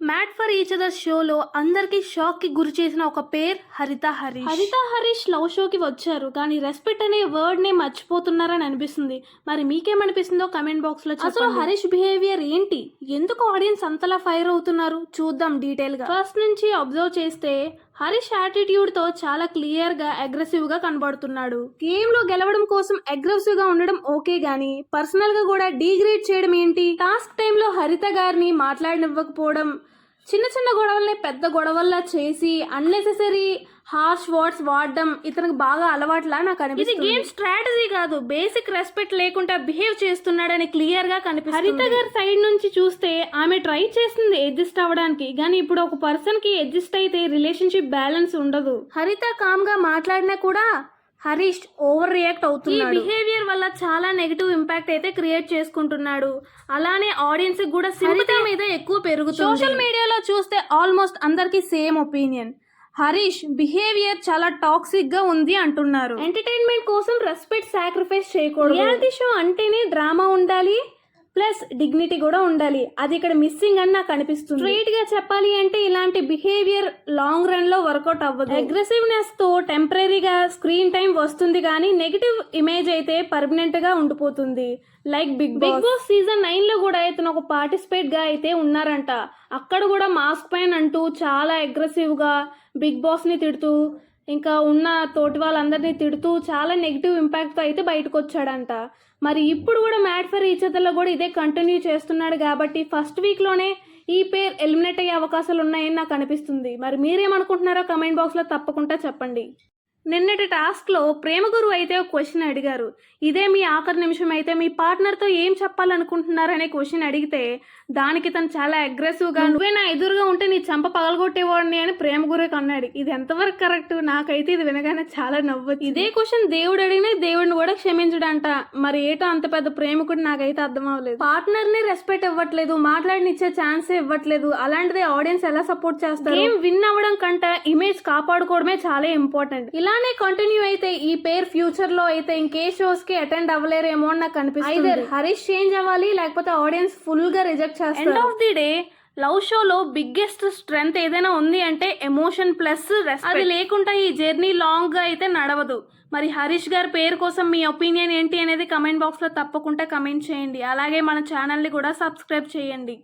Made for each other షోలో అందరికి shock కి గురి చేసిన ఒక పేర్ హరిత హరీష్ లవ్ షోకి వచ్చారు కానీ రెస్పెక్ట్ అనే వర్డ్ నే మర్చిపోతున్నారని అనిపిస్తుంది. మరి మీకేమనిపిస్తుందో కమెంట్ బాక్స్ లో అసలు హరీష్ బిహేవియర్ ఏంటి, ఎందుకు ఆడియన్స్ అంతలా ఫైర్ అవుతున్నారు చూద్దాం డీటెయిల్ గా. ఫస్ట్ నుంచి అబ్జర్వ్ చేస్తే హరీష్ యాటిట్యూడ్ తో చాలా క్లియర్ గా అగ్రెసివ్ గా కనబడుతున్నాడు. గేమ్ లో గెలవడం కోసం అగ్రెసివ్ గా ఉండడం ఓకే గానీ పర్సనల్ గా కూడా డీగ్రేడ్ చేయడం ఏంటి? టాస్క్ టైంలో హరిత గారిని మాట్లాడనివ్వకపోవడం, చిన్న చిన్న గొడవల్ని పెద్ద గొడవల్లా చేసి అన్నెసెసరీ హార్ష్ వర్డ్స్ వాడడం ఇతనికి బాగా అలవాట్లా నాకు అనిపిస్తుంది. ఇది గేమ్ స్ట్రాటజీ కాదు, బేసిక్ రెస్పెక్ట్ లేకుండా బిహేవ్ చేస్తున్నాడని క్లియర్ గా కనిపిస్తుంది. హరిత గారి సైడ్ నుంచి చూస్తే ఆమె ట్రై చేస్తుంది అడ్జస్ట్ అవ్వడానికి, కానీ ఇప్పుడు ఒక పర్సన్ కి అడ్జస్ట్ అయితే రిలేషన్షిప్ బ్యాలెన్స్ ఉండదు. హరిత కామ్ గా మాట్లాడినా కూడా హరీష్ ఓవర్ రియాక్ట్ అవుతున్నాడు. ఈ బిహేవియర్ వల్ల చాలా నెగటివ్ ఇంపాక్ట్ అయితే క్రియేట్ చేసుకుంటున్నాడు. అలానే ఆడియన్స్ కూడా సింపతి మీద ఎక్కువ పెరుగుతుంది. సోషల్ మీడియాలో చూస్తే ఆల్మోస్ట్ అందరికి సేమ్ ఒపీనియన్, హరీష్ బిహేవియర్ చాలా టాక్సిక్ గా ఉంది అంటున్నారు. ఎంటర్టైన్మెంట్ కోసం రెస్పెక్ట్ సాక్రిఫైస్ చేయకూడదు. రియాలిటీ షో అంటేనే డ్రామా ఉండాలి ప్లస్ డిగ్నిటీ కూడా ఉండాలి, అది ఇక్కడ మిస్సింగ్ అని నాకు అనిపిస్తుంది. స్ట్రైట్ గా చెప్పాలి అంటే ఇలాంటి బిహేవియర్ లాంగ్ రన్ లో వర్కౌట్ అవ్వదు. అగ్రెసివ్నెస్ తో టెంపరీగా స్క్రీన్ టైం వస్తుంది కానీ నెగిటివ్ ఇమేజ్ అయితే పర్మనెంట్ గా ఉండిపోతుంది. లైక్ బిగ్ బాస్ సీజన్ 9 లో కూడా ఇతను ఒక పార్టిసిపేట్ గా అయితే ఉన్నారంట. అక్కడ కూడా మాస్క్ పైన అంటూ చాలా అగ్రెసివ్ గా బిగ్ బాస్ ని తిడుతూ ఇంకా ఉన్న తోటి వాళ్ళందరినీ తిడుతూ చాలా నెగిటివ్ ఇంపాక్ట్ తో అయితే బయటకు వచ్చాడంట. మరి ఇప్పుడు కూడా మ్యాట్ ఫర్ ఈచ్ అదర్ లో కూడా ఇదే కంటిన్యూ చేస్తున్నాడు కాబట్టి ఫస్ట్ వీక్ లోనే ఈ పేర్ ఎలిమినేట్ అయ్యే అవకాశాలు ఉన్నాయని నాకు అనిపిస్తుంది. మరి మీరేమనుకుంటున్నారో కమెంట్ బాక్స్ లో తప్పకుండా చెప్పండి. నిన్నటి టాస్క్ లో ప్రేమ గురువు అయితే ఒక క్వశ్చన్ అడిగారు. ఇదే మీ ఆఖరి నిమిషం అయితే మీ పార్ట్నర్ తో ఏం చెప్పాలనుకుంటున్నారనే క్వశ్చన్ అడిగితే దానికి తను చాలా అగ్రెసివ్ గా నువ్వే నా ఎదురుగా ఉంటే నీ చంప పగలగొట్టేవాడిని అని ప్రేమ గురువుకి అన్నాడు. ఇది ఎంతవరకు కరెక్ట్? నాకైతే ఇది వినగానే చాలా నవ్వచ్చు. ఇదే క్వశ్చన్ దేవుడు అడిగినా దేవుడిని కూడా క్షమించడంట. మరి ఏటో అంత పెద్ద ప్రేమకుడు నాకైతే అర్థం అవ్వలేదు. పార్ట్నర్ ని రెస్పెక్ట్ ఇవ్వట్లేదు, మాట్లాడినిచ్చే ఛాన్సే ఇవ్వట్లేదు, అలాంటిది ఆడియన్స్ ఎలా సపోర్ట్ చేస్తారు? గేమ్ విన్ అవ్వడం కంటే ఇమేజ్ కాపాడుకోవడమే చాలా ఇంపార్టెంట్. ఇలానే కంటిన్యూ అయితే ఈ పేర్ ఫ్యూచర్ లో అయితే ఇంకే షోస్ కి అటెండ్ అవ్వలేరేమో అని నాకు అనిపిస్తుంది. ఐదర్ హరీష్ చేంజ్ అవ్వాలి లేకపోతే ఆడియన్స్ ఫుల్ గా రిజెక్ట్ చేస్తారు. End of the day love షోలో బిగ్గెస్ట్ స్ట్రెంగ్త్ ఏదైనా ఉంది అంటే ఎమోషన్ ప్లస్ రెస్పెక్ట్. అది లేకుండా ఈ జర్నీ లాంగ్ గా అయితే నడవదు. మరి హరీష్ గారి పేరు కోసం మీ ఒపీనియన్ ఏంటి అనేది కమెంట్ బాక్స్ లో తప్పకుండా కమెంట్ చేయండి. అలాగే మన ఛానల్ ని కూడా సబ్స్క్రైబ్ చేయండి.